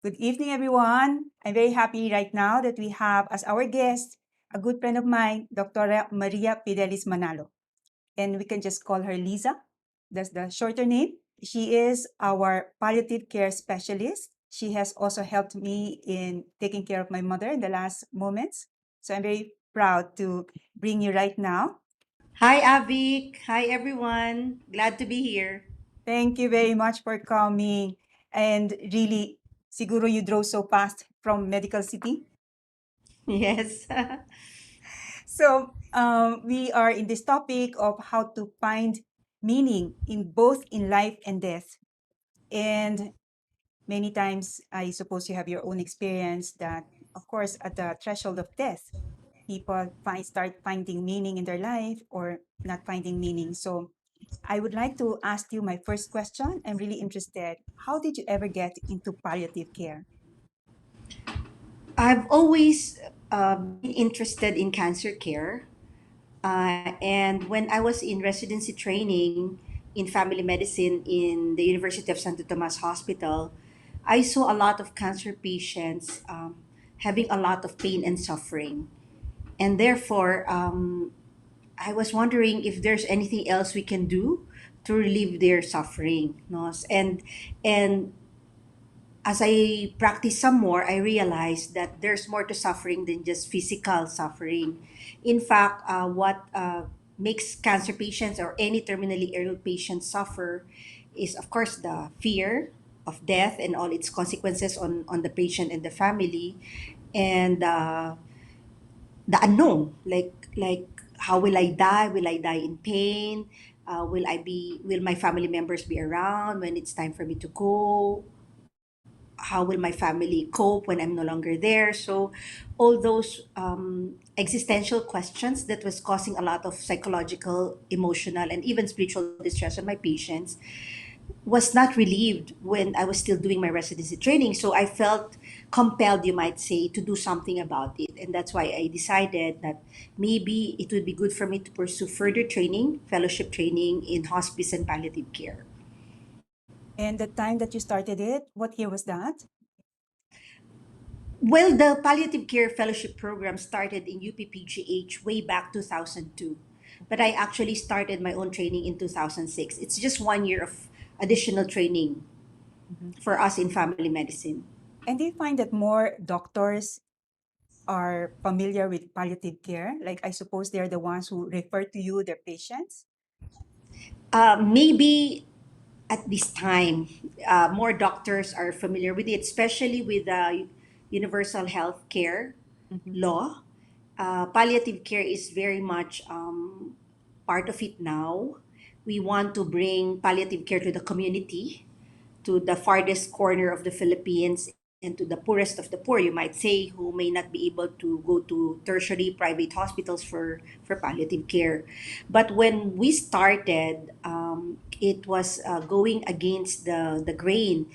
Good evening, everyone. I'm very happy right now that we have as our guest a good friend of mine, Dr. Maria Fidelis Manalo. And we can just call her Liza. That's the shorter name. She is our palliative care specialist. She has also helped me in taking care of my mother in the last moments. So I'm very proud to bring you right now. Hi, Avik. Hi, everyone. Glad to be here. Thank you very much for coming. And really, siguro you drove so fast from Medical City. Yes. So we are in this topic of how to find meaning in both in life and death. And many times, I suppose you have your own experience that, of course, at the threshold of death, people start finding meaning in their life or not finding meaning. So I would like to ask you my first question. I'm really interested. How did you ever get into palliative care? I've always been interested in cancer care. And when I was in residency training in family medicine in the University of Santo Tomas Hospital, I saw a lot of cancer patients having a lot of pain and suffering. And therefore, I was wondering if there's anything else we can do to relieve their suffering. No? And as I practice some more, I realized that there's more to suffering than just physical suffering. In fact, what makes cancer patients or any terminally ill patient suffer is, of course, the fear of death and all its consequences on the patient and the family, and the unknown, like how will I die? Will I die in pain? Will my family members be around when it's time for me to go? How will my family cope when I'm no longer there? So, all those existential questions that was causing a lot of psychological, emotional, and even spiritual distress on my patients was not relieved when I was still doing my residency training. So I felt compelled, you might say, to do something about it. And that's why I decided that maybe it would be good for me to pursue further training, fellowship training in hospice and palliative care. And the time that you started it, what year was that? Well, the palliative care fellowship program started in UPPGH way back 2002. But I actually started my own training in 2006. It's just 1 year of additional training Mhm. for us in family medicine. And do you find that more doctors are familiar with palliative care? Like, I suppose they're the ones who refer to you their patients. Maybe at this time, more doctors are familiar with it, especially with the universal health care Mhm. law. Palliative care is very much part of it now. We want to bring palliative care to the community, to the farthest corner of the Philippines, and to the poorest of the poor, you might say, who may not be able to go to tertiary private hospitals for palliative care. But when we started, it was going against the grain.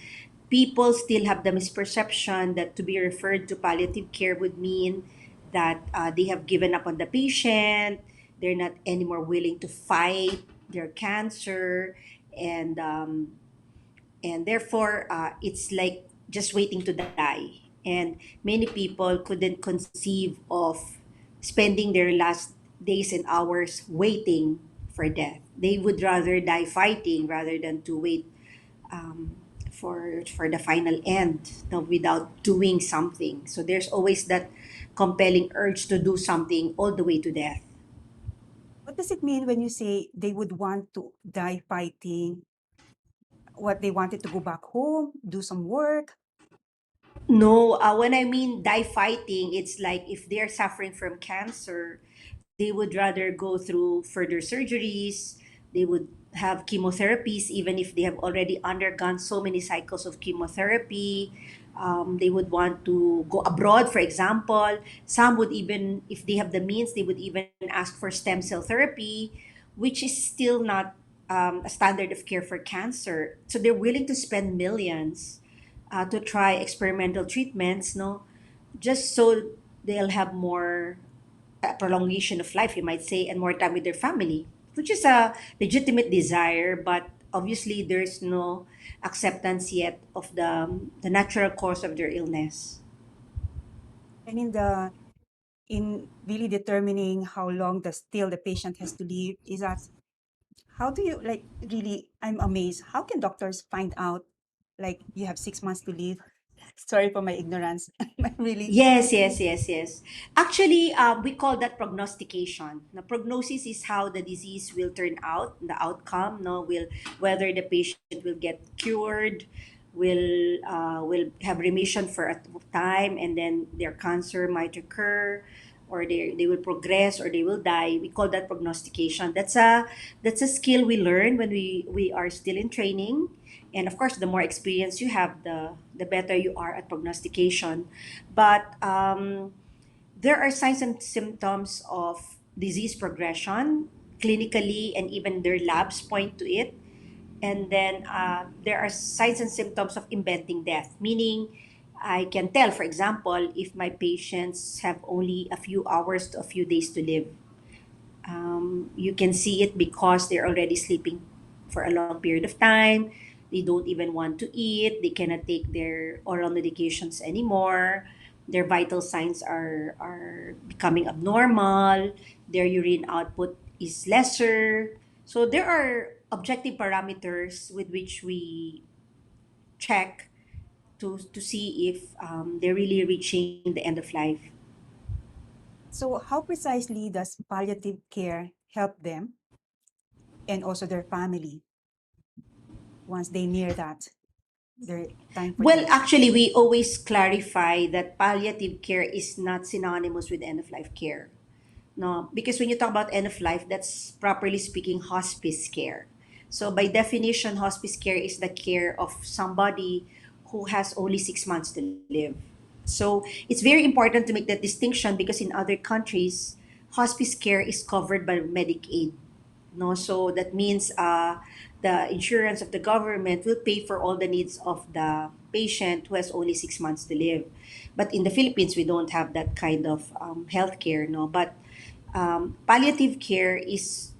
People still have the misperception that to be referred to palliative care would mean that they have given up on the patient, they're not anymore willing to fight their cancer, and therefore it's like just waiting to die. And many people couldn't conceive of spending their last days and hours waiting for death. They would rather die fighting rather than to wait um, for the final end, no, without doing something. So there's always that compelling urge to do something all the way to death. What does it mean when you say they would want to die fighting? What, they wanted to go back home, do some work? No, when I mean die fighting, it's like if they're suffering from cancer, they would rather go through further surgeries. They would have chemotherapies, even if they have already undergone so many cycles of chemotherapy. They would want to go abroad, for example. Some would even, if they have the means, they would even ask for stem cell therapy, which is still not a standard of care for cancer. So they're willing to spend millions to try experimental treatments, no, just so they'll have more prolongation of life, you might say, and more time with their family, which is a legitimate desire. But obviously there's no acceptance yet of the natural cause of their illness. And in really determining how long the still the patient has to live, is that how do you like really? I'm amazed. How can doctors find out like you have 6 months to live? Sorry for my ignorance. Really. Yes, yes, yes, yes. Actually, we call that prognostication. The prognosis is how the disease will turn out, the outcome. No, will whether the patient will get cured, will have remission for a time, and then their cancer might occur, or they will progress, or they will die. We call that prognostication. That's a skill we learn when we are still in training, and of course, the more experience you have, the better you are at prognostication. But there are signs and symptoms of disease progression clinically, and even their labs point to it. And then there are signs and symptoms of impending death, meaning I can tell, for example, if my patients have only a few hours to a few days to live. You can see it because they're already sleeping for a long period of time. They don't even want to eat. They cannot take their oral medications anymore. Their vital signs are becoming abnormal. Their urine output is lesser. So there are objective parameters with which we check to see if they're really reaching the end of life. So how precisely does palliative care help them and also their family once they near that their time for Well, death? actually, we always clarify that palliative care is not synonymous with end of life care. No, because when you talk about end of life, that's properly speaking hospice care. So, by definition, hospice care is the care of somebody who has only 6 months to live. So, it's very important to make that distinction because in other countries, hospice care is covered by Medicaid. No, so that means the insurance of the government will pay for all the needs of the patient who has only 6 months to live. But in the Philippines, we don't have that kind of healthcare. No, but palliative care is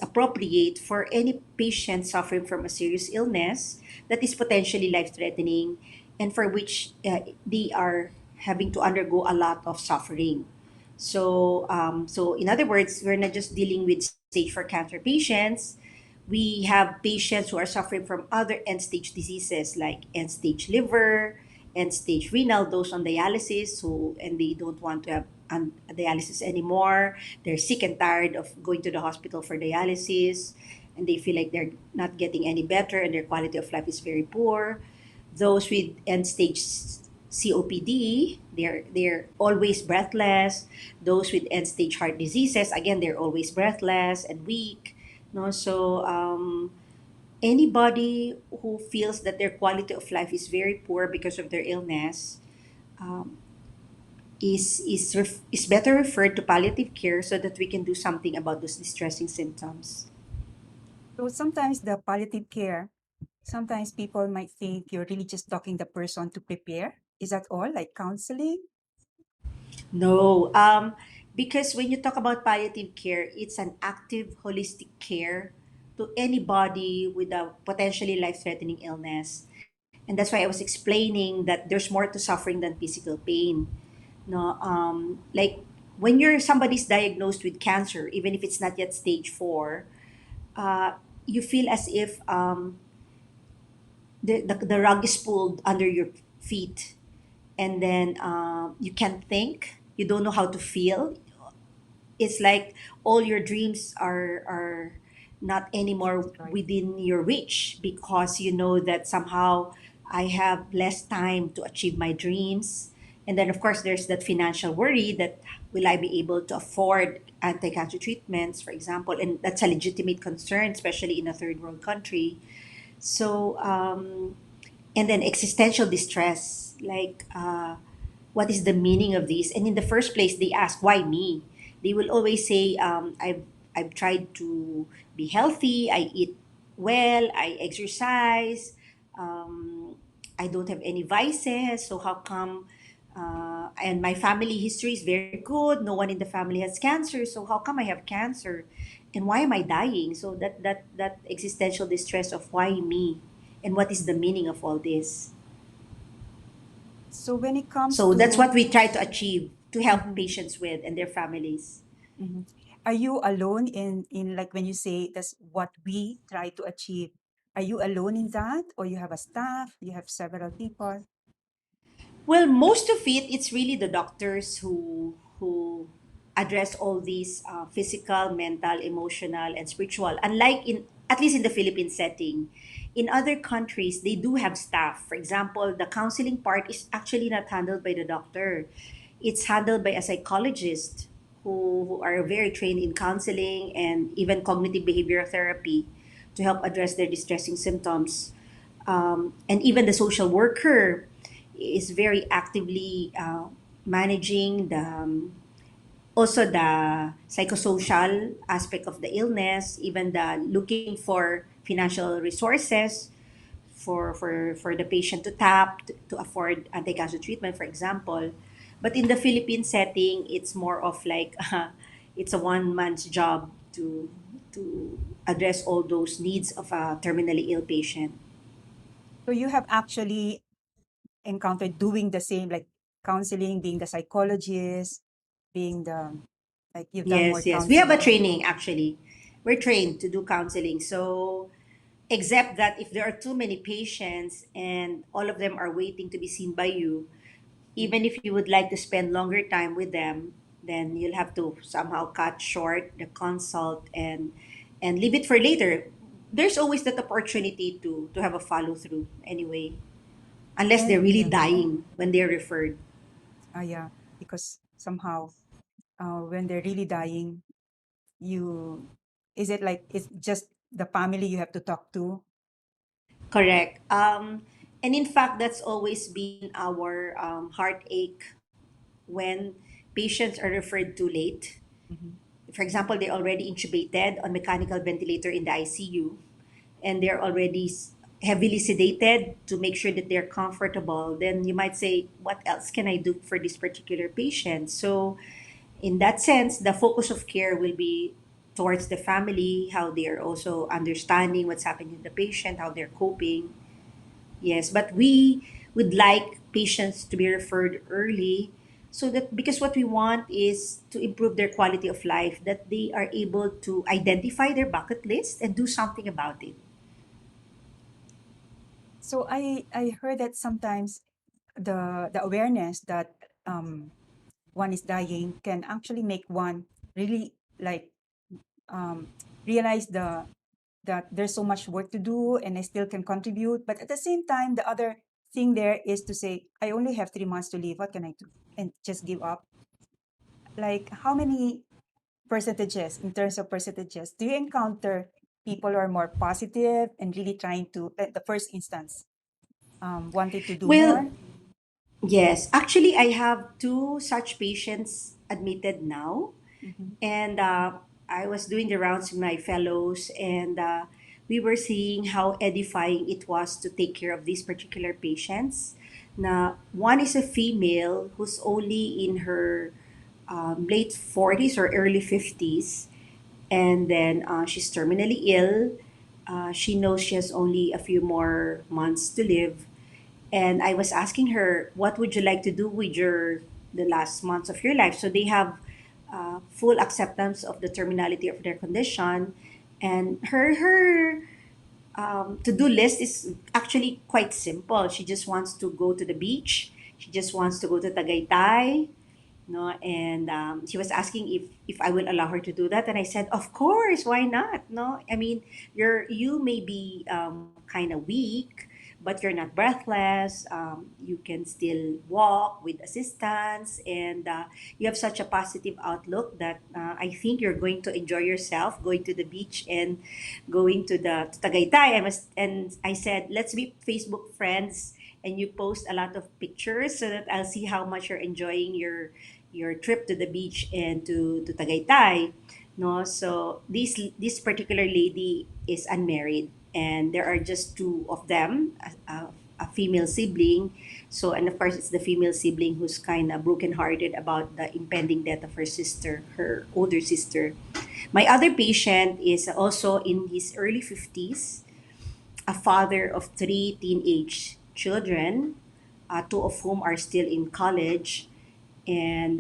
appropriate for any patient suffering from a serious illness that is potentially life threatening, and for which they are having to undergo a lot of suffering. So in other words, we're not just dealing with stage 4 cancer patients. We have patients who are suffering from other end stage diseases like end stage liver, end stage renal, those on dialysis who and they don't want to have dialysis anymore. They're sick and tired of going to the hospital for dialysis, and they feel like they're not getting any better and their quality of life is very poor. Those with end stage COPD, they're always breathless. Those with end stage heart diseases, again, they're always breathless and weak. No, so anybody who feels that their quality of life is very poor because of their illness um, is better referred to palliative care so that we can do something about those distressing symptoms. So sometimes the palliative care, sometimes people might think you're really just talking the person to prepare. Is that all? Like counseling? No, because when you talk about palliative care, it's an active, holistic care to anybody with a potentially life-threatening illness. And that's why I was explaining that there's more to suffering than physical pain. No, like when you're somebody's diagnosed with cancer, even if it's not yet stage 4, uh, you feel as if the rug is pulled under your feet, and then you can't think, you don't know how to feel. It's like all your dreams are not anymore Destroyed. within your reach because you know that somehow I have less time to achieve my dreams. And then of course there's that financial worry that will I be able to afford anti-cancer treatments, for example, and that's a legitimate concern, especially in a third world country. So and then existential distress, like what is the meaning of this? And in the first place, they ask, why me? They will always say, I've tried to be healthy, I eat well, I exercise, um, I don't have any vices, so how come? And my family history is very good. No one in the family has cancer, so how come I have cancer? and why am I dying? So that existential distress of why me, and what is the meaning of all this. So when it comes So that's to, what we try to achieve to help mhm, patients with and their families. mhm. Are you alone in like when you say that's what we try to achieve? Are you alone in that, or you have a staff? You have several people? Well, most of it, it's really the doctors who address all these physical, mental, emotional, and spiritual. Unlike in, at least in the Philippine setting, in other countries they do have staff. For example, the counseling part is actually not handled by the doctor. It's handled by a psychologist who are very trained in counseling and even cognitive behavioral therapy to help address their distressing symptoms. And even the social worker is very actively managing the also the psychosocial aspect of the illness, even the looking for financial resources for the patient to tap to afford anti-cancer treatment, for example. But in the Philippine setting, it's more of like it's a one man's job to address all those needs of a terminally ill patient. So you have actually encountered doing the same, like counseling, being the psychologist, being the, like you've done more Yes, yes. We have a counseling. training actually. We're trained to do counseling. So, except that if there are too many patients and all of them are waiting to be seen by you, even if you would like to spend longer time with them, then you'll have to somehow cut short the consult and leave it for later. There's always that opportunity to have a follow through anyway, unless And they're really yeah, dying when they're referred. yeah, because somehow when they're really dying, you, is it like it's just the family you have to talk to? Correct. And in fact, that's always been our heartache when patients are referred too late. Mhm. For example, they're already intubated on mechanical ventilator in the ICU, and they're already heavily sedated to make sure that they're comfortable. Then you might say, what else can I do for this particular patient? So, in that sense, the focus of care will be towards the family, how they are also understanding what's happening to the patient, how they're coping. Yes, but we would like patients to be referred early, so that because what we want is to improve their quality of life, that they are able to identify their bucket list and do something about it. So I heard that sometimes the awareness that one is dying can actually make one really like um, realize that there's so much work to do and I still can contribute. But at the same time, the other thing there is to say, I only have 3 months to live. What can I do? And just give up. Like, how many percentages, in terms of percentages, do you encounter people who are more positive and really trying to, at the first instance, wanted to do Well, more? yes, actually, I have two such patients admitted now. Mhm. And I was doing the rounds with my fellows, and we were seeing how edifying it was to take care of these particular patients. Now, one is a female who's only in her late 40s or early 50s, and then she's terminally ill. She knows she has only a few more months to live, and I was asking her, what would you like to do with your the last months of your life? So they have full acceptance of the terminality of their condition, and her to-do list is actually quite simple. She just wants to go to the beach. She just wants to go to Tagaytay, no, and she was asking if I will allow her to do that, and I said, of course, why not? No, I mean, you may be kind of weak, but you're not breathless. You can still walk with assistance, and you have such a positive outlook that I think you're going to enjoy yourself going to the beach and going to Tagaytay. And I said, let's be Facebook friends, and you post a lot of pictures so that I'll see how much you're enjoying your trip to the beach and to Tagaytay. No, so this particular lady is unmarried, and there are just two of them, a female sibling. So, and of course, it's the female sibling who's kind of brokenhearted about the impending death of her sister, her older sister. My other patient is also in his early 50s, a father of three teenage children, two of whom are still in college. And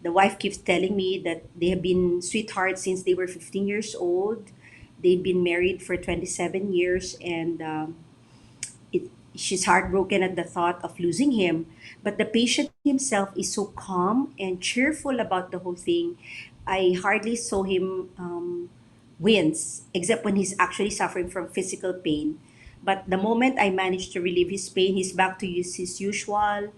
the wife keeps telling me that they have been sweethearts since they were 15 years old. They've been married for 27 years, and it, she's heartbroken at the thought of losing him. But the patient himself is so calm and cheerful about the whole thing. I hardly saw him wince, except when he's actually suffering from physical pain. But the moment I managed to relieve his pain, he's back to his usual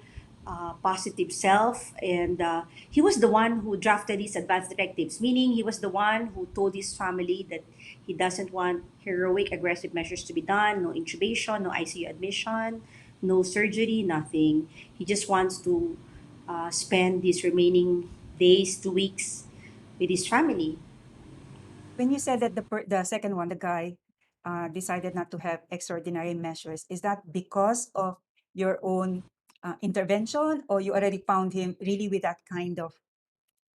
positive self. And he was the one who drafted his advance directives, meaning he was the one who told his family that he doesn't want heroic, aggressive measures to be done, no intubation, no ICU admission, no surgery, nothing. He just wants to spend these remaining days, 2 weeks, with his family. When you said that the second one, the guy, decided not to have extraordinary measures, is that because of your own intervention, or you already found him really with that kind of?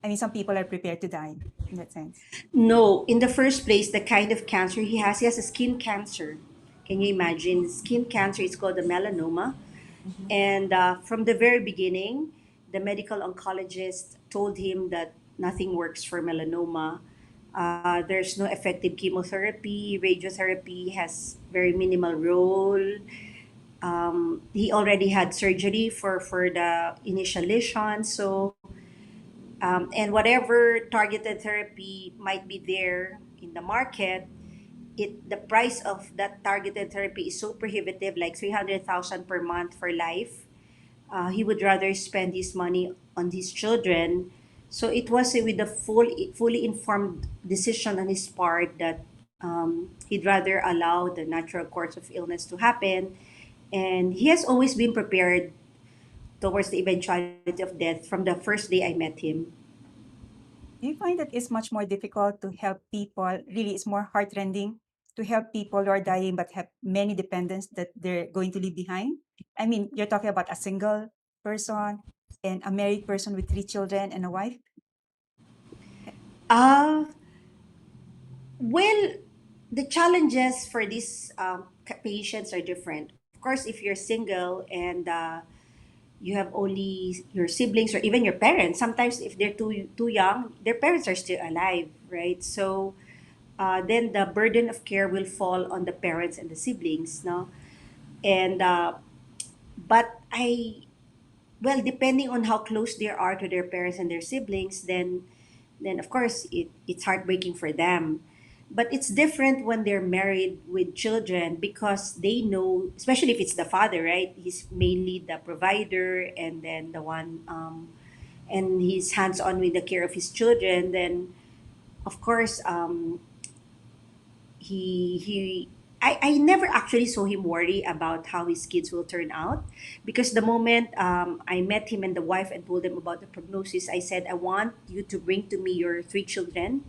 I mean, some people are prepared to die in that sense. No, in the first place, the kind of cancer he has a skin cancer. Can you imagine? Skin cancer is called a melanoma. Mhm. And from the very beginning, the medical oncologist told him that nothing works for melanoma. There's no effective chemotherapy. Radiotherapy has very minimal role. He already had surgery for the initial lesion. So, and whatever targeted therapy might be there in the market, the price of that targeted therapy is so prohibitive, like 300,000 per month for life. He would rather spend his money on his children. So it was with a fully informed decision on his part that he'd rather allow the natural course of illness to happen. And he has always been prepared towards the eventuality of death from the first day I met him. Do you find that it's much more difficult to help people? Really, it's more heartrending to help people who are dying but have many dependents that they're going to leave behind. I mean, you're talking about a single person and a married person with three children and a wife. Uh, well, the challenges for these patients are different. Of course, if you're single and you have only your siblings or even your parents, sometimes if they're too young, their parents are still alive, right? So then the burden of care will fall on the parents and the siblings, no? And but I well, depending on how close they are to their parents and their siblings, then of course it's heartbreaking for them. But it's different when they're married with children because they know, especially if it's the father, right? He's mainly the provider and then the one, and he's hands on with the care of his children. Then, of course, he I never actually saw him worry about how his kids will turn out because the moment I met him and the wife and told them about the prognosis, I said, I want you to bring to me your three children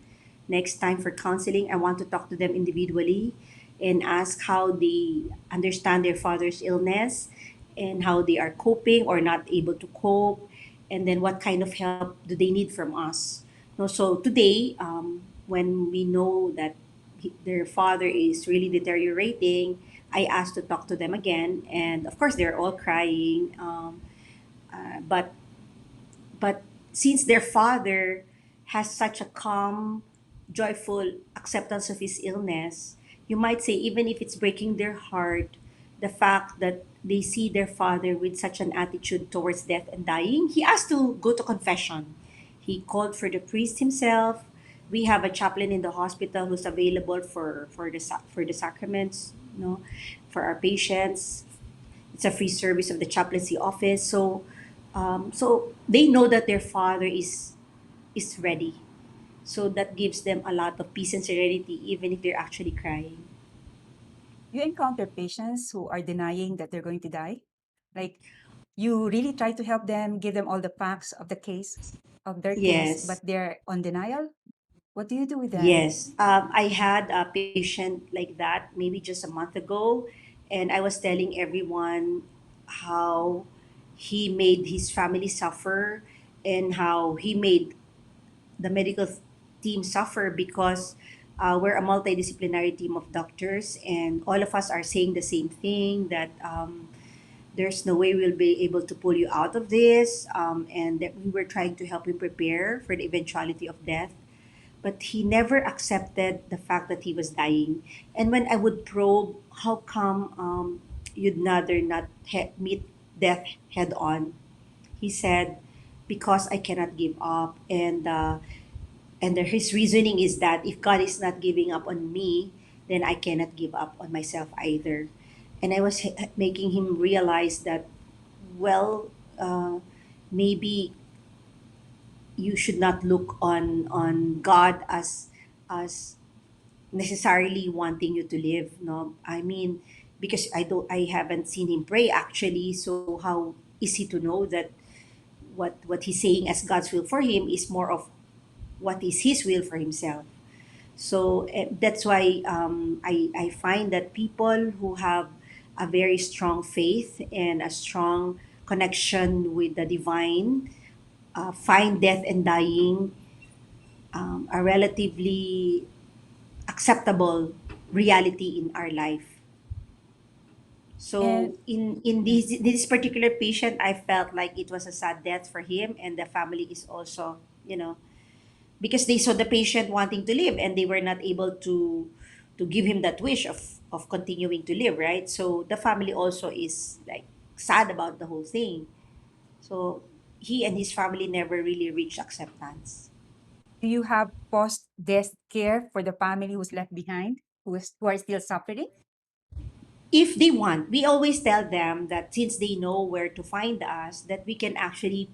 next time for counseling. I want to talk to them individually and ask how they understand their father's illness and how they are coping or not able to cope, and then what kind of help do they need from us. No, so today, when we know that their father is really deteriorating, I asked to talk to them again, and of course they're all crying. But since their father has such a calm, joyful acceptance of his illness, you might say even if it's breaking their heart, the fact that they see their father with such an attitude towards death and dying, he asked to go to confession. He called for the priest himself. We have a chaplain in the hospital who's available for the sacraments, for our patients. It's a free service of the chaplaincy office. So, so they know that their father is ready. So that gives them a lot of peace and serenity, even if they're actually crying. You encounter patients who are denying that they're going to die. Like, you really try to help them, give them all the facts of the case, of their case, but Yes, they're on denial. What do you do with them? yes. I had a patient like that maybe just a month ago, and I was telling everyone how he made his family suffer and how he made the medical team suffer because we're a multidisciplinary team of doctors, and all of us are saying the same thing, that there's no way we'll be able to pull you out of this, and that we were trying to help him prepare for the eventuality of death. But he never accepted the fact that he was dying. And when I would probe, how come you'd rather not meet death head on? He said, because I cannot give up. His reasoning is that if God is not giving up on me, then I cannot give up on myself either. And I was making him realize that, well, maybe you should not look on God as necessarily wanting you to live. No, I mean, because I haven't seen him pray actually. So how is he to know that what he's saying as God's will for him is more of what is his will for himself? So that's why I find that people who have a very strong faith and a strong connection with the divine find death and dying a relatively acceptable reality in our life. And So in yeah, this particular patient, I felt like it was a sad death for him, and the family is also, because they saw the patient wanting to live, and they were not able to give him that wish of continuing to live, right? So the family also is like sad about the whole thing. So he and his family never really reached acceptance. do you have post-death care for the family who's left behind, who are still suffering? If they want, we always tell them that since they know where to find us, that we can actually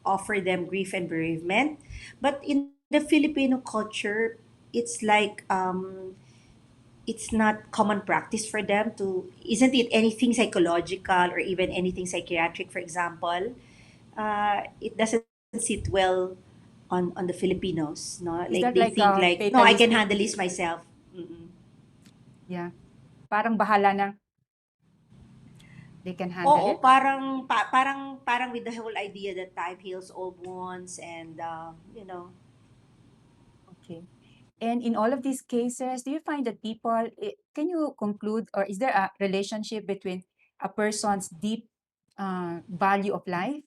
offer them grief and bereavement. But in the Filipino culture, it's like it's not common practice for them to, isn't it, anything psychological or even anything psychiatric, for example, it doesn't sit well on the Filipinos. No, Is like that they like think a like, no, I can fatalistic? handle this myself. Mm-mm. Yeah, parang bahala na, they can handle Oo, it. parang with the whole idea that time heals all wounds, and Okay. And in all of these cases, do you find that people, can you conclude, or is there a relationship between a person's deep value of life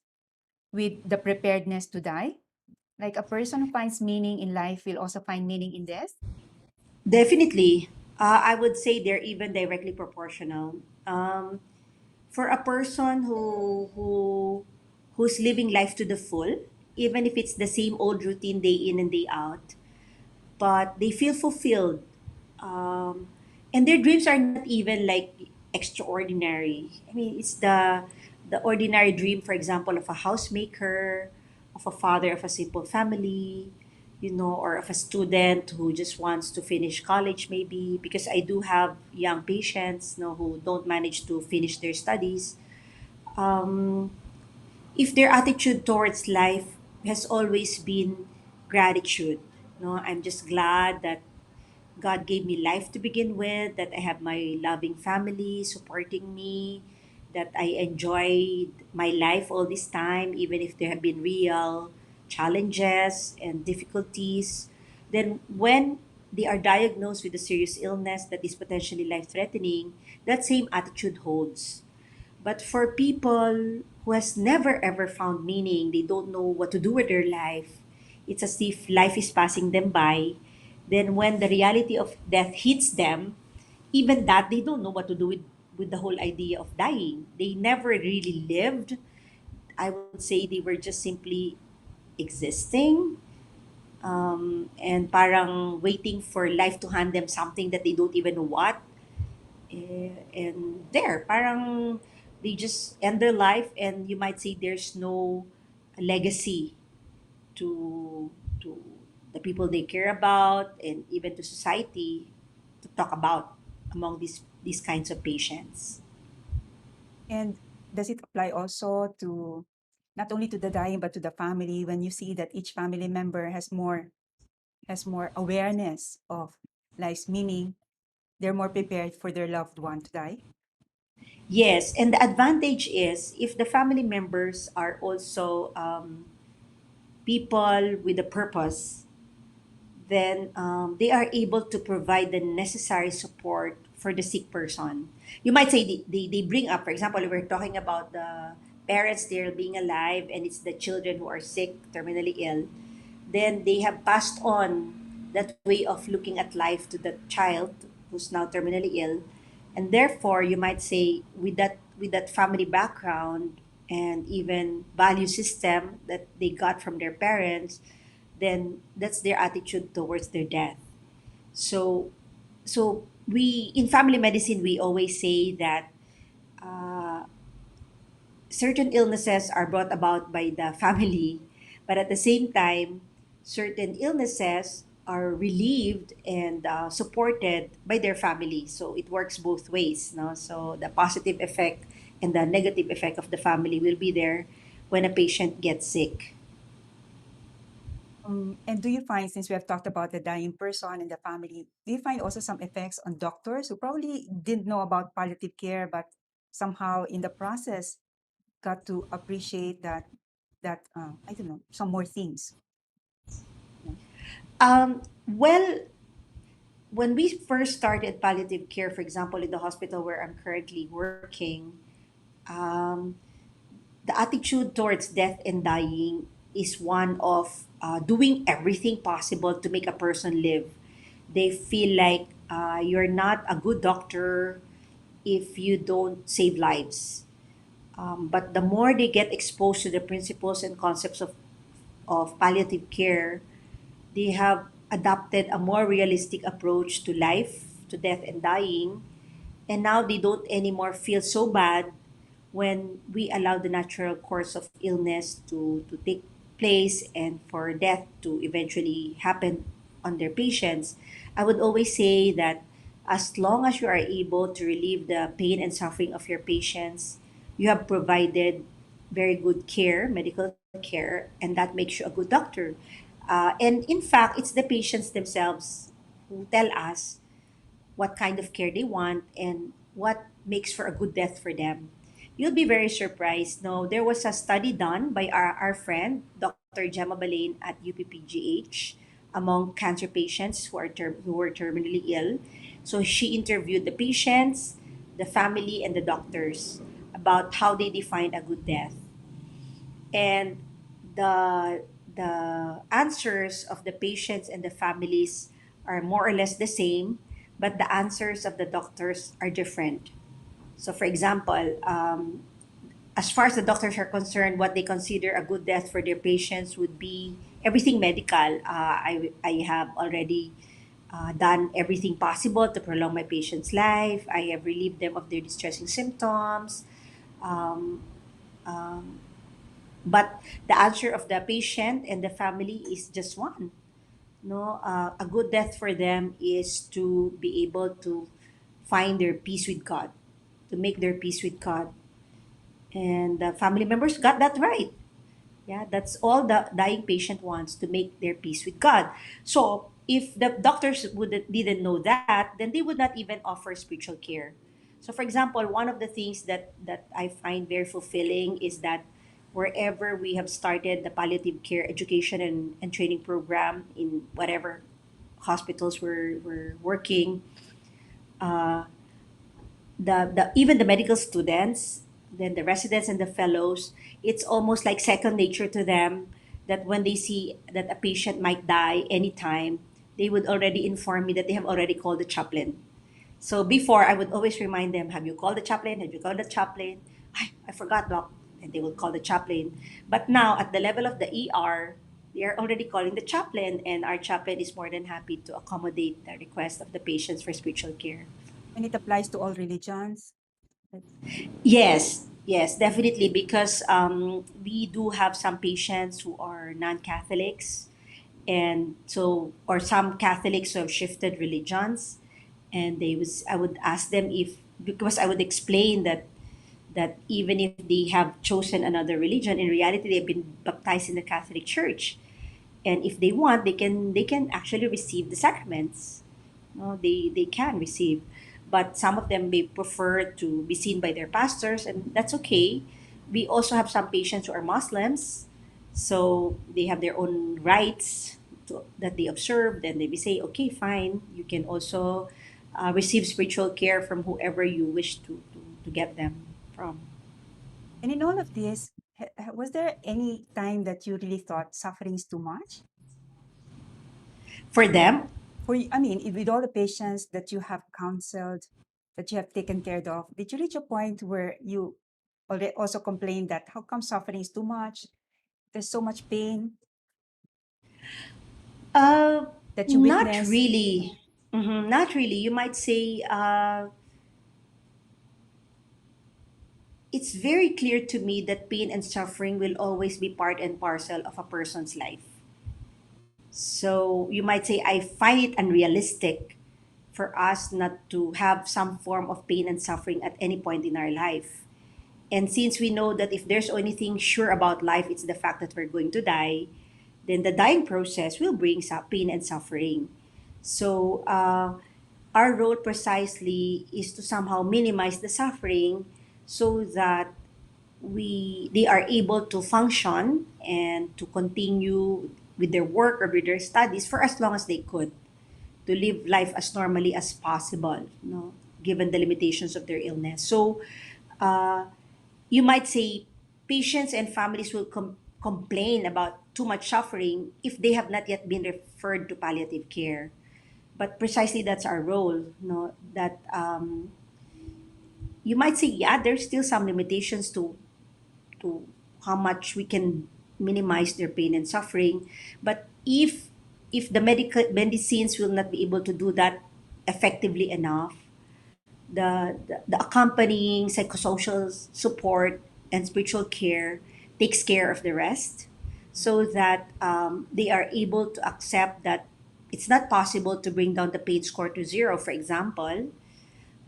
with the preparedness to die? Like a person who finds meaning in life will also find meaning in death. definitely. I would say they're even directly proportional. For a person who's living life to the full, even if it's the same old routine day in and day out, but they feel fulfilled, um, and their dreams are not even like extraordinary. I mean, it's the ordinary dream, for example, of a housemaker, of a father of a simple family, or of a student who just wants to finish college, maybe. Because I do have young patients, who don't manage to finish their studies. Um, if their attitude towards life has always been gratitude, I'm just glad that God gave me life to begin with, that I have my loving family supporting me, that I enjoyed my life all this time, even if there have been real challenges and difficulties. Then, when they are diagnosed with a serious illness that is potentially life threatening, that same attitude holds. But for people who has never ever found meaning, they don't know what to do with their life. It's as if life is passing them by. Then when the reality of death hits them, even that they don't know what to do with the whole idea of dying. They never really lived. I would say they were just simply existing, and parang waiting for life to hand them something that they don't even know what. And there, parang they just end their life, and you might say there's no legacy to to the people they care about, and even to society, to talk about among these kinds of patients. And does it apply also to not only to the dying but to the family when you see that each family member has more awareness of life's meaning, they're more prepared for their loved one to die? Yes, and the advantage is if the family members are also people with a purpose, then they are able to provide the necessary support for the sick person. You might say they bring up, for example, we're talking about the parents there being alive and it's the children who are sick, terminally ill, then they have passed on that way of looking at life to the child who's now terminally ill. And therefore, you might say, with that family background and even value system that they got from their parents, then that's their attitude towards their death. So, so we in family medicine we always say that uh, certain illnesses are brought about by the family, but at the same time, certain illnesses are relieved and supported by their family. So it works both ways, no? So the positive effect and the negative effect of the family will be there when a patient gets sick. And do you find, since we have talked about the dying person and the family, do you find also some effects on doctors who probably didn't know about palliative care, but somehow in the process got to appreciate that I don't know, some more things? No? Well, when we first started palliative care, for example, in the hospital where I'm currently working, um, the attitude towards death and dying is one of doing everything possible to make a person live. They feel like you're not a good doctor if you don't save lives. But the more they get exposed to the principles and concepts of palliative care, they have adopted a more realistic approach to life, to death and dying, and now they don't anymore feel so bad when we allow the natural course of illness to take place and for death to eventually happen on their patients. I would always say that as long as you are able to relieve the pain and suffering of your patients, you have provided very good care, medical care, and that makes you a good doctor. And in fact, it's the patients themselves who tell us what kind of care they want and what makes for a good death for them. You'll be very surprised. No, there was a study done by our friend, Dr. Gemma Balain at UPPGH, among cancer patients who were terminally ill. So she interviewed the patients, the family, and the doctors about how they define a good death. And the answers of the patients and the families are more or less the same, but the answers of the doctors are different. So, for example, as far as the doctors are concerned, what they consider a good death for their patients would be everything medical. I have already done everything possible to prolong my patient's life. I have relieved them of their distressing symptoms. Um, um, but the answer of the patient and the family is just one. No, a good death for them is to be able to find their peace with God, to make their peace with God, and the family members got that right. Yeah, that's all the dying patient wants, to make their peace with God. So if the doctors didn't know that, then they would not even offer spiritual care. So for example, one of the things that I find very fulfilling is that wherever we have started the palliative care education and training program in whatever hospitals we're working, uh, the even the medical students, then the residents and the fellows, it's almost like second nature to them that when they see that a patient might die anytime, they would already inform me that they have already called the chaplain. So before I would always remind them, have you called the chaplain? Have you called the chaplain? I forgot, doc. And they will call the chaplain. But now at the level of the ER, they are already calling the chaplain, and our chaplain is more than happy to accommodate the request of the patients for spiritual care. And it applies to all religions. Like, Yes, yes, definitely. Because we do have some patients who are non-Catholics, and so or some Catholics who have shifted religions, and I would ask them if, because I would explain that even if they have chosen another religion, in reality they've been baptized in the Catholic Church, and if they want, they can actually receive the sacraments. No, they can receive, but some of them may prefer to be seen by their pastors, and that's okay. We also have some patients who are Muslims, so they have their own rights. that they observe, then they will say, okay, fine, you can also receive spiritual care from whoever you wish to get them from. And in all of this, was there any time that you really thought suffering is too much? For them, I mean, with all the patients that you have counseled, that you have taken care of, did you reach a point where you also complained that how come suffering is too much? There's so much pain uh, that you not witness. really. Not really. You might say it's very clear to me that pain and suffering will always be part and parcel of a person's life. So you might say, I find it unrealistic for us not to have some form of pain and suffering at any point in our life. And since we know that if there's anything sure about life, it's the fact that we're going to die, then the dying process will bring pain and suffering. So our role precisely is to somehow minimize the suffering so that they are able to function and to continue with their work or with their studies for as long as they could, to live life as normally as possible, no, given the limitations of their illness. So uh, you might say patients and families will complain about too much suffering if they have not yet been referred to palliative care. But precisely that's our role, no, that you might say, yeah, there's still some limitations to how much we can minimize their pain and suffering. But if the medical medicines will not be able to do that effectively enough, the accompanying psychosocial support and spiritual care takes care of the rest, so that they are able to accept that it's not possible to bring down the pain score to zero, for example,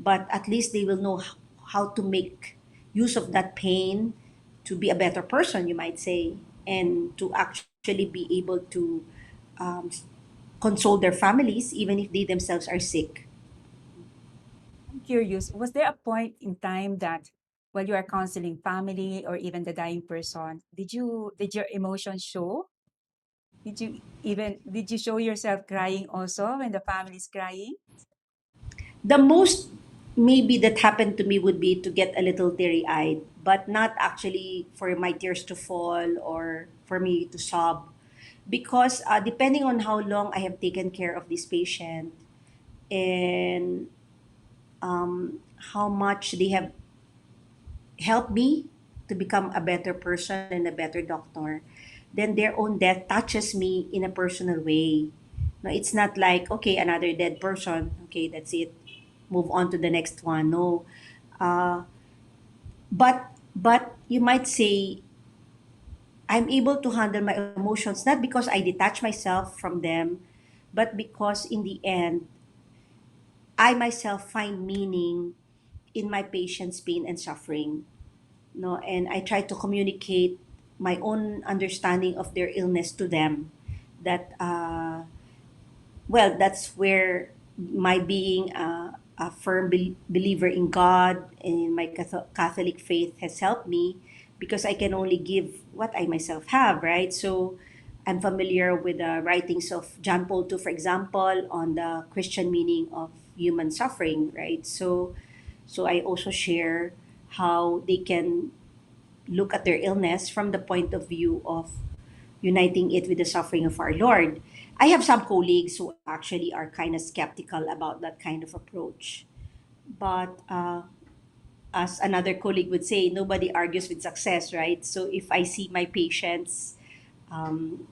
but at least they will know how to make use of that pain to be a better person, you might say, and to actually be able to um, console their families even if they themselves are sick. I'm curious, was there a point in time that while you are counseling family or even the dying person, did your emotions show? Did you show yourself crying also when the family is crying? The most maybe that happened to me would be to get a little teary eyed, but not actually for my tears to fall or for me to sob. Because depending on how long I have taken care of this patient and how much they have helped me to become a better person and a better doctor, then their own death touches me in a personal way. No, it's not like, okay, another dead person, okay, that's it, move on to the next one. No, uh, but you might say I'm able to handle my emotions not because I detach myself from them, but because in the end, I myself find meaning in my patient's pain and suffering. No, and I try to communicate my own understanding of their illness to them. That well, that's where my being a firm believer in God and in my Catholic faith has helped me, because I can only give what I myself have, right? So I'm familiar with the writings of John Paul II, for example, on the Christian meaning of human suffering, right? So I also share how they can look at their illness from the point of view of uniting it with the suffering of our Lord. I have some colleagues who actually are kind of skeptical about that kind of approach. But as another colleague would say, nobody argues with success, right? So if I see my patients' um,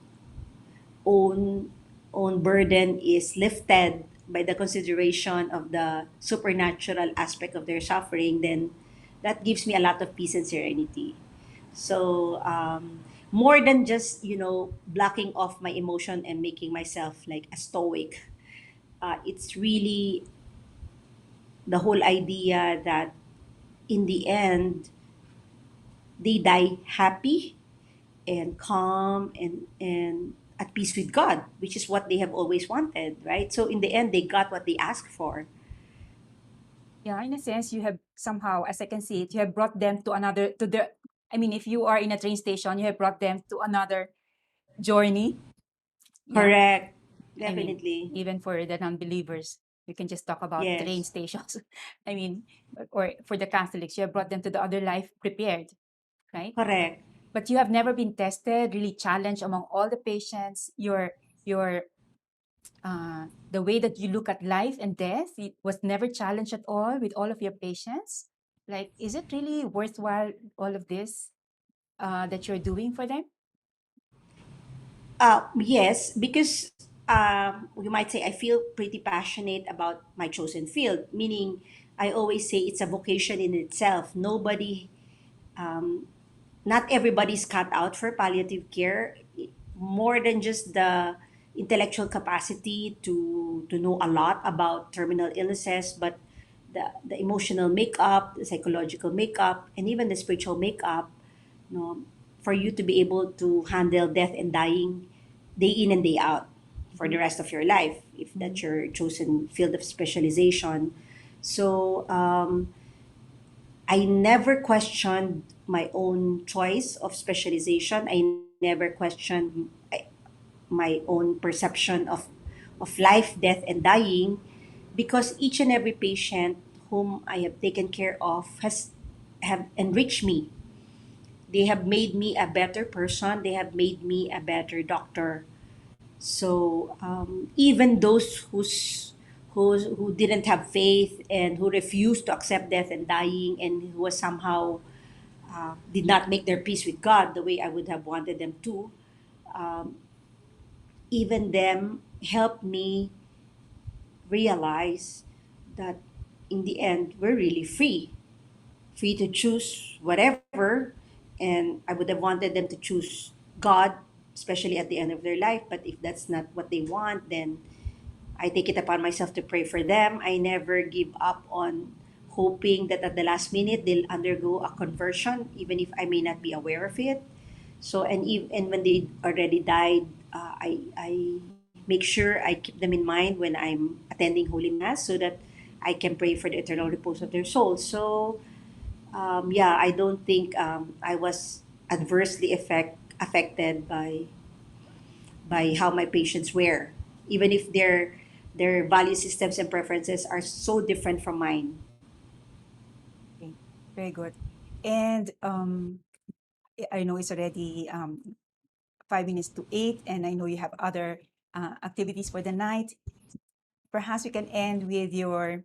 own own burden is lifted by the consideration of the supernatural aspect of their suffering, then that gives me a lot of peace and serenity. So more than just blocking off my emotion and making myself like a stoic, it's really the whole idea that in the end they die happy and calm and at peace with God, which is what they have always wanted, right? So in the end, they got what they asked for. Yeah, in a sense, you have somehow, as I can see it, you have brought them to another, to the, I mean, if you are in a train station, you have brought them to another journey. Yeah. Correct. I mean, Definitely. even for the non-believers, you can just talk about train Yes. stations. I mean, or for the Catholics, you have brought them to the other life prepared, right? Correct. But you have never been tested, really challenged among all the patients. Your the way that you look at life and death, it was never challenged at all with all of your patients. Like, is it really worthwhile all of this that you're doing for them? Yes, because you might say I feel pretty passionate about my chosen field, meaning I always say it's a vocation in itself. Um, Not everybody's cut out for palliative care. More than just the intellectual capacity to know a lot about terminal illnesses, but the emotional makeup, the psychological makeup, and even the spiritual makeup, no, for you to be able to handle death and dying day in and day out for the Mhm, rest of your life, if that's mhm, your chosen field of specialization. So I never questioned my own choice of specialization. I never questioned my own perception of life, death, and dying, because each and every patient whom I have taken care of has have enriched me. They have made me a better person. They have made me a better doctor. So even those who didn't have faith and who refused to accept death and dying, and who was somehow did not make their peace with God the way I would have wanted them to, um, even them helped me realize that in the end we're really free to choose whatever. And I would have wanted them to choose God, especially at the end of their life. But if that's not what they want, then I take it upon myself to pray for them. I never give up on hoping that at the last minute they'll undergo a conversion, even if I may not be aware of it. So, and when they already died, I make sure I keep them in mind when I'm attending Holy Mass, so that I can pray for the eternal repose of their souls. So, yeah, I don't think I was adversely affected by how my patients were, even if their value systems and preferences are so different from mine. okay, very good. And I know it's already 5 minutes to 8, and I know you have other activities for the night. Perhaps we can end with your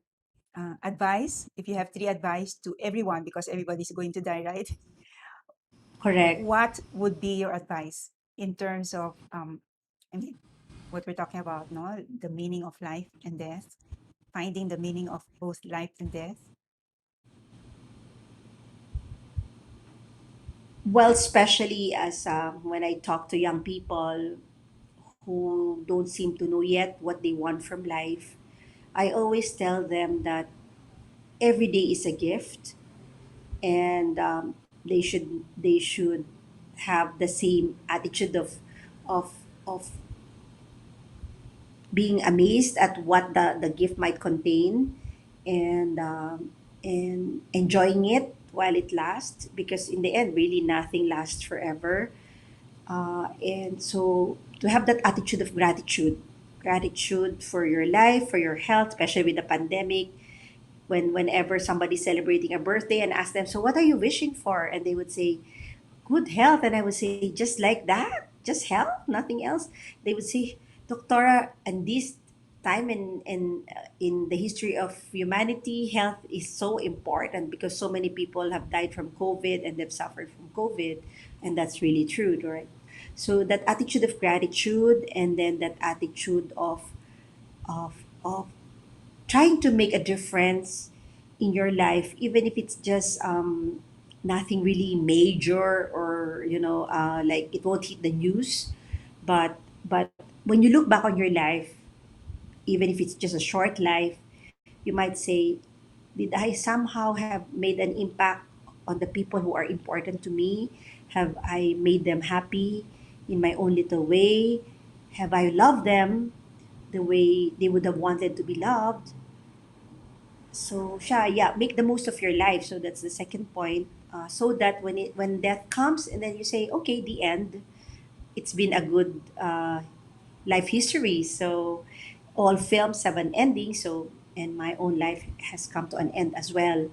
advice. If you have three advice to everyone, because everybody's going to die, right? Correct. What would be your advice in terms of, I mean, what we're talking about, no, the meaning of life and death, finding the meaning of both life and death. Well, especially as when I talk to young people who don't seem to know yet what they want from life, I always tell them that every day is a gift, and they should have the same attitude of of being amazed at what the gift might contain, and enjoying it while it lasts, because in the end really nothing lasts forever. And so to have that attitude of gratitude for your life, for your health, especially with the pandemic, whenever somebody's celebrating a birthday and ask them, so what are you wishing for, and they would say good health, and I would say, just like that, just health, nothing else. They would say, Doctora, and this time in the history of humanity, health is so important, because so many people have died from COVID and they've suffered from COVID, and that's really true, right? So that attitude of gratitude, and then that attitude of trying to make a difference in your life, even if it's just nothing really major, or like it won't hit the news, but when you look back on your life, even if it's just a short life, you might say, did I somehow have made an impact on the people who are important to me? Have I made them happy in my own little way? Have I loved them the way they would have wanted to be loved? So siya, yeah, make the most of your life. So that's the second point. So that when death comes, and then you say, okay, the end. It's been a good life history. So all films have an ending. So, and my own life has come to an end as well.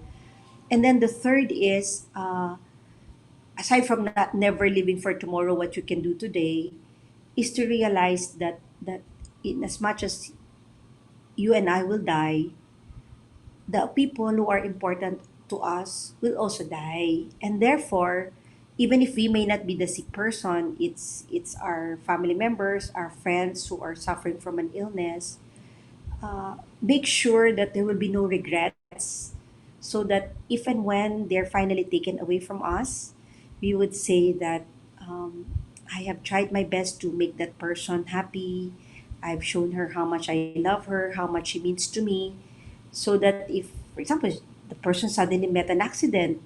And then the third is, aside from not never living for tomorrow, what you can do today is to realize that in as much as you and I will die, the people who are important to us will also die. And therefore, even if we may not be the sick person, it's our family members, our friends who are suffering from an illness. Make sure that there will be no regrets, so that if and when they're finally taken away from us, we would say that, um, I have tried my best to make that person happy. I've shown her how much I love her, how much she means to me, so that if, for example, the person suddenly met an accident,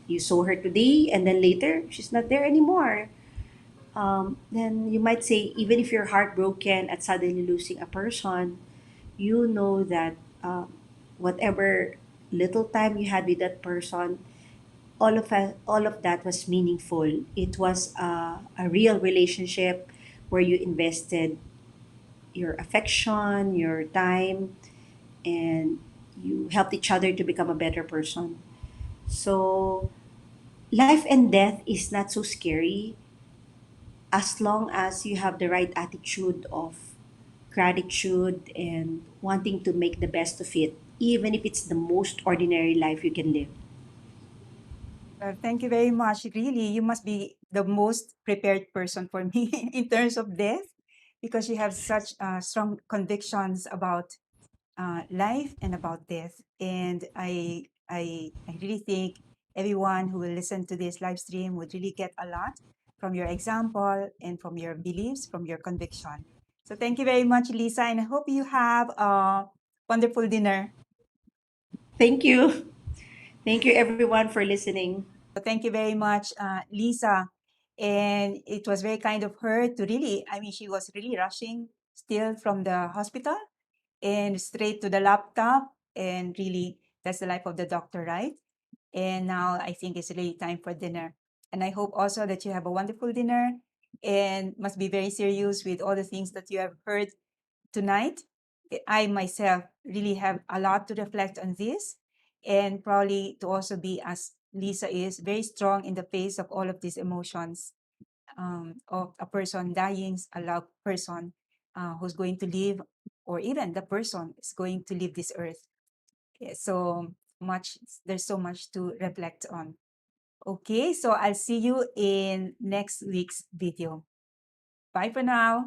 you saw her today and then later she's not there anymore, then you might say, even if you're heartbroken at suddenly losing a person, you know that, whatever little time you had with that person, all of that was meaningful. It was a real relationship where you invested your affection, your time, and you helped each other to become a better person. So life and death is not so scary as long as you have the right attitude of gratitude and wanting to make the best of it, even if it's the most ordinary life you can live. Thank you very much. Really, you must be the most prepared person for me in terms of death, because you have such strong convictions about life and about death. And I really think everyone who will listen to this live stream would really get a lot from your example and from your beliefs, from your conviction. So thank you very much, Lisa, and I hope you have a wonderful dinner. Thank you. Thank you, everyone, for listening. Thank you very much, Lisa. And it was very kind of her to really, I mean, she was really rushing still from the hospital and straight to the laptop. And really, that's the life of the doctor, right? And now I think it's really time for dinner. And I hope also that you have a wonderful dinner and must be very serious with all the things that you have heard tonight. I myself really have a lot to reflect on this, and probably to also be, as Lisa is, very strong in the face of all of these emotions, of a person dying, a loved person who's going to live, or even the person is going to leave this earth. So much, there's so much to reflect on. Okay, so I'll see you in next week's video. Bye for now.